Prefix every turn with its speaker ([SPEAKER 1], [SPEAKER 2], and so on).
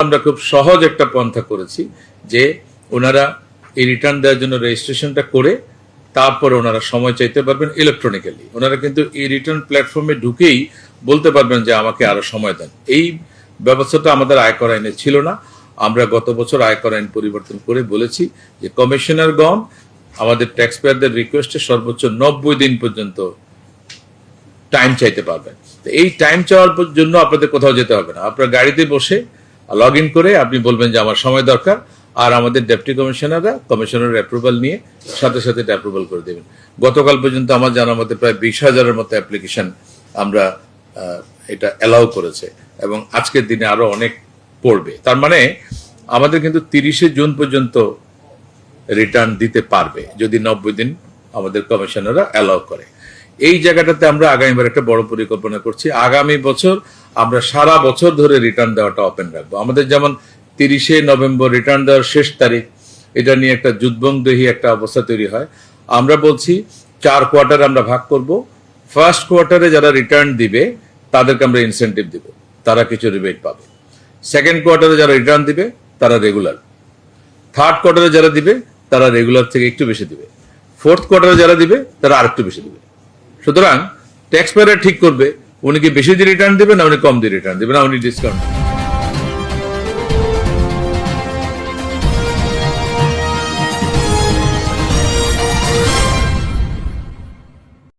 [SPEAKER 1] আমরা খুব সহজ একটা পন্থা করেছি যে ওনারা এই রিটার্ন দেওয়ার জন্য রেজিস্ট্রেশনটা করে তারপরে ওনারা সময় চাইতে পারবেন ইলেকট্রনিক্যালি। ওনারা কিন্তু এই রিটার্ন প্ল্যাটফর্মে ঢুকেই বলতে পারবেন যে আমাকে আরো সময় দেন। এই ব্যবস্থাটা আমাদের আয়কর আইনে ছিল না। আমরা গত বছর আয়কর আইন পরিবর্তন করে বলেছি যে কমিশনারগণ আমাদের ট্যাক্স পেয়ারদের রিকোয়েস্টে সর্বোচ্চ 90 দিন পর্যন্ত টাইম চাইতে পারবেন। এই টাইম চাওয়ার জন্য আপনাদের কোথাও যেতে হবে না। আপনার গাড়িতে বসে লগ ইন করে আপনি বলবেন যে আমার সময় দরকার, আর আমাদের ডেপুটি কমিশনাররা কমিশনারের অ্যাপ্রুভাল নিয়ে সাথে সাথে এটা অ্যাপ্রুভাল করে দেবেন। গতকাল পর্যন্ত আমার জানার মতে প্রায় 20,000-এর মতো অ্যাপ্লিকেশন আমরা এটা অ্যালাউ করেছে এবং আজকের দিনে আরো অনেক পড়বে। তার মানে আমাদের কিন্তু 30শে জুন পর্যন্ত রিটার্ন দিতে পারবে যদি 90 দিন আমাদের কমিশনাররা অ্যালাউ করে। এই জায়গাটাতে আমরা আগামীবার একটা বড় পরিকল্পনা করছি। আগামী বছর আমরা সারা বছর ধরে রিটার্ন দেওয়াটা ওপেন রাখবো। আমাদের যেমন 30শে নভেম্বর রিটার্ন দেওয়ার শেষ তারিখ, এটা নিয়ে একটা যুদ্ধবংদেহী একটা অবস্থা তৈরি হয়। আমরা বলছি 4 কোয়ার্টার আমরা ভাগ করব। ফার্স্ট কোয়ার্টারে যারা রিটার্ন দিবে তাদেরকে আমরা ইনসেন্টিভ দিব, তারা কিছু রিবেট পাবে। সেকেন্ড কোয়ার্টারে যারা রিটার্ন দিবে তারা রেগুলার। থার্ড কোয়ার্টারে যারা দিবে তারা রেগুলার থেকে একটু বেশি দিবে। ফোর্থ কোয়ার্টারে যারা দিবে তারা আরেকটু বেশি দিবে। সুতরাং ট্যাক্স পেয়ার ঠিক করবে উনি কি বেশি দিয়ে রিটার্ন দিবে না উনি কম দিয়ে রিটার্ন দিবে না উনি ডিসকাউন্ট দিবে।